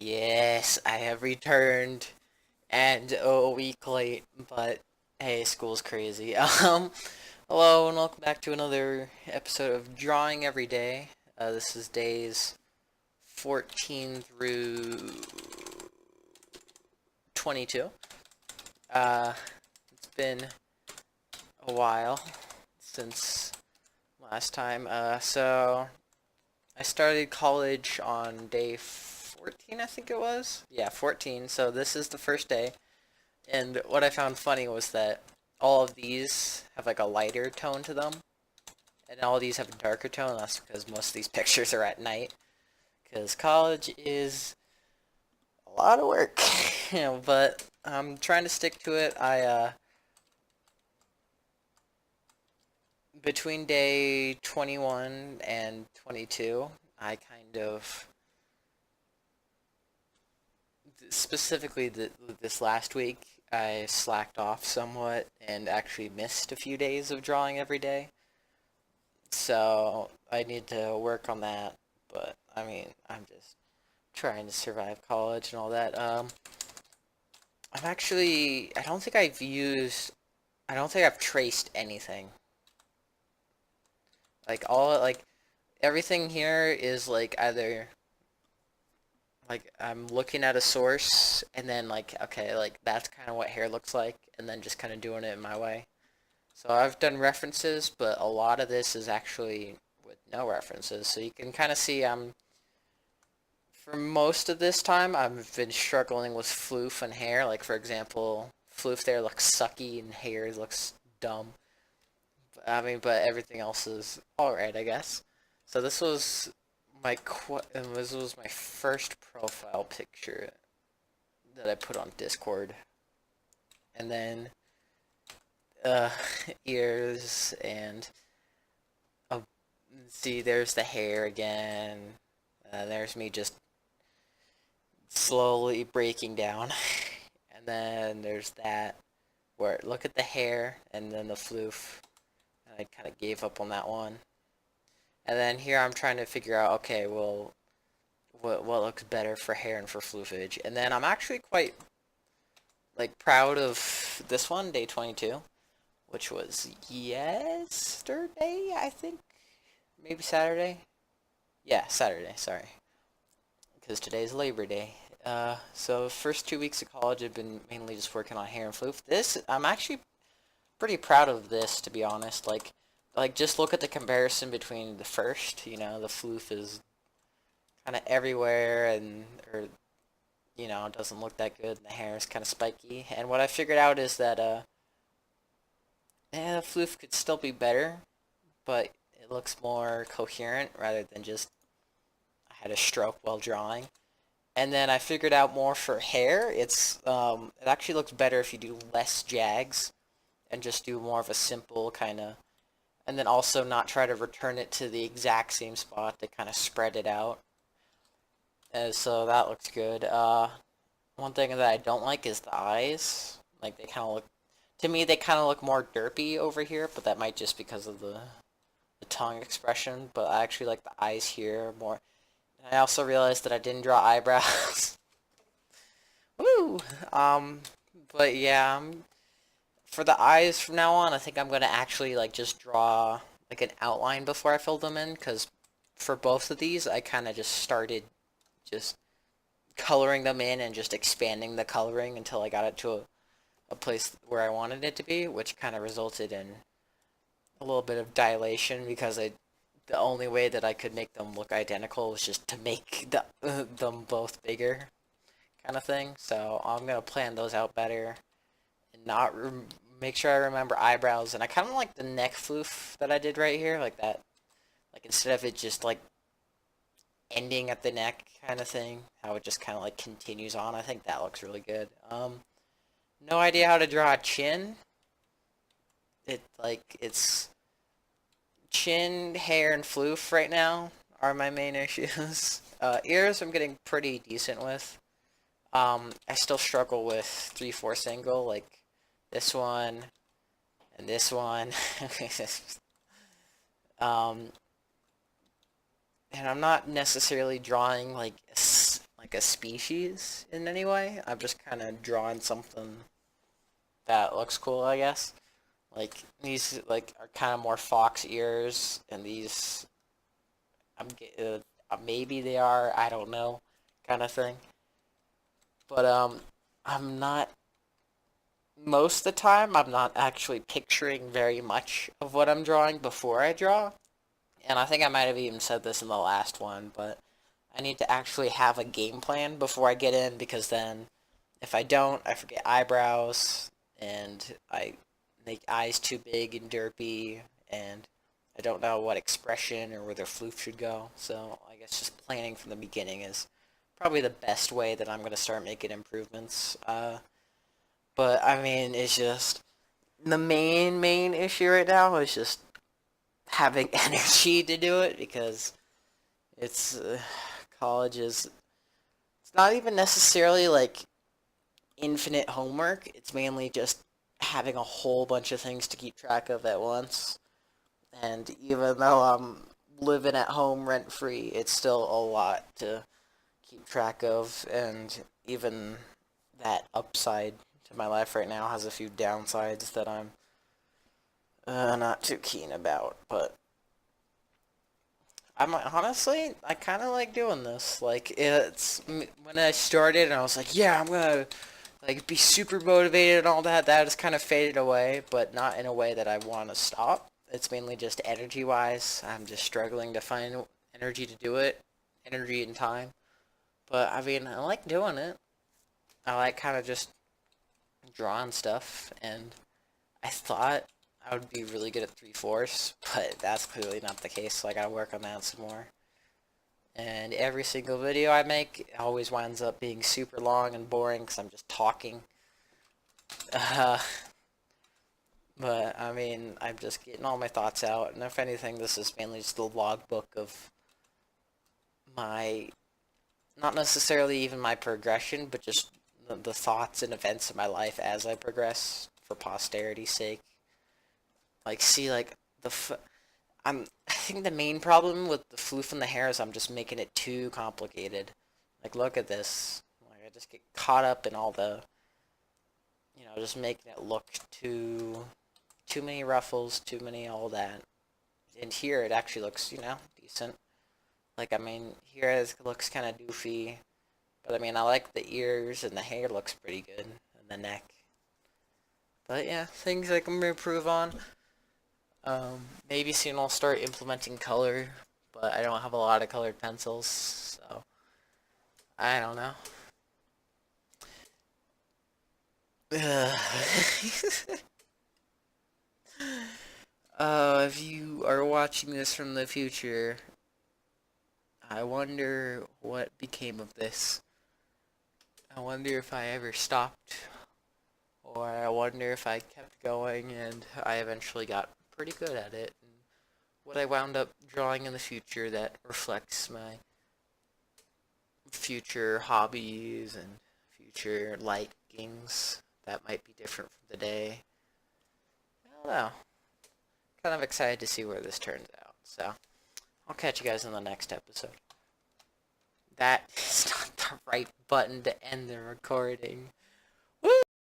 Yes, I have returned and a week late, but hey, school's crazy. Hello and welcome back to another episode of Drawing Every Day. This is days 14 through 22. Uh, it's been a while since last time. So I started college on day 14, I think it was. Yeah, 14. So this is the first day. And what I found funny was that all of these have like a lighter tone to them, and all of these have a darker tone. That's because most of these pictures are at night. Because college is a lot of work, but I'm trying to stick to it. Between day 21 and 22, I kind of specifically this last week, I slacked off somewhat and actually missed a few days of drawing every day. So I need to work on that. But I mean, I'm just trying to survive college and all that. I don't think I don't think I've traced anything. Like everything here is like either like I'm looking at a source and then like, okay, like that's kind of what hair looks like, and then just kind of doing it in my way. So I've done references, but a lot of this is actually with no references. So you can kind of see for most of this time, I've been struggling with floof and hair. Like, for example, floof there looks sucky and hair looks dumb. I mean, but everything else is alright, I guess. So this was my first profile picture that I put on Discord. And then, uh, ears and, uh, see, there's the hair again. There's me just slowly breaking down. And then there's that where look at the hair and then the floof. And I kind of gave up on that one. And then here I'm trying to figure out, okay, well, what looks better for hair and for floofage. And then I'm actually quite like proud of this one, day 22, which was yesterday, I think, maybe Saturday. Yeah, Saturday. Sorry, because today's Labor Day. So first 2 weeks of college, I've been mainly just working on hair and floof. I'm actually pretty proud of this, to be honest. Like just look at the comparison between the first. The floof is kind of everywhere, or it doesn't look that good. And the hair is kind of spiky. And what I figured out is that the floof could still be better, but it looks more coherent rather than just I had a stroke while drawing. And then I figured out more for hair. It actually looks better if you do less jags and just do more of a simple kind of, and then also not try to return it to the exact same spot to kind of spread it out. So that looks good. One thing that I don't like is the eyes. Like to me, they kind of look more derpy over here, but that might just because of the tongue expression. But I actually like the eyes here more. And I also realized that I didn't draw eyebrows. Woo! But yeah, for the eyes from now on, I think I'm gonna actually like just draw like an outline before I fill them in, because for both of these, I kind of just started just coloring them in and just expanding the coloring until I got it to a place where I wanted it to be, which kind of resulted in a little bit of dilation because the only way that I could make them look identical was just to make them both bigger, kind of thing. So I'm gonna plan those out better and not make sure I remember eyebrows. And I kind of like the neck floof that I did right here, like that. Like instead of it just like ending at the neck kind of thing, how it just kind of like continues on. I think that looks really good. No idea how to draw a chin. It's chin, hair, and floof right now are my main issues. Ears I'm getting pretty decent with. I still struggle with 3/4 angle, like this one and this one. um, and I'm not necessarily drawing like like a species in any way. I'm just kind of drawing something that looks cool, I guess. Like these like are kind of more fox ears, and these I'm maybe they are, I don't know, kind of thing. But I'm not most of the time. I'm not actually picturing very much of what I'm drawing before I draw. And I think I might have even said this in the last one, but I need to actually have a game plan before I get in, because then if I don't, I forget eyebrows, and I make eyes too big and derpy, and I don't know what expression or where their floof should go. So I guess just planning from the beginning is probably the best way that I'm going to start making improvements. But I mean, it's just the main issue right now is just having energy to do it, because it's college is, it's not even necessarily like infinite homework. It's mainly just having a whole bunch of things to keep track of at once. And even though I'm living at home rent free, it's still a lot to keep track of. And even that upside to my life right now has a few downsides that I'm not too keen about. But I'm honestly, I kind of like doing this. Like it's when I started, and I was like, yeah, I'm gonna like be super motivated and all that. That has kind of faded away, but not in a way that I want to stop. It's mainly just energy wise. I'm just struggling to find energy to do it, energy and time. But I mean, I like doing it. I like kind of just drawing stuff, and I thought I would be really good at 3/4, but that's clearly not the case. So I gotta work on that some more. And every single video I make always winds up being super long and boring because I'm just talking. Uh, but I mean, I'm just getting all my thoughts out, and if anything, this is mainly just the logbook of my, not necessarily even my progression, but just the thoughts and events of my life as I progress for posterity's sake. Like, see, like I think the main problem with the floof in the hair is I'm just making it too complicated. Like, look at this. Like, I just get caught up in all the, just making it look too many ruffles, too many all that. And here it actually looks, decent. Like, I mean, here it looks kind of doofy, but I mean, I like the ears, and the hair looks pretty good, and the neck. But yeah, things I can improve on. Maybe soon I'll start implementing color, but I don't have a lot of colored pencils, so I don't know. If you are watching this from the future, I wonder what became of this. I wonder if I ever stopped, or I wonder if I kept going and I eventually got pretty good at it, and what I wound up drawing in the future that reflects my future hobbies and future likings that might be different from today. I don't know. Kind of excited to see where this turns out. So, I'll catch you guys in the next episode. That is not the right button to end the recording.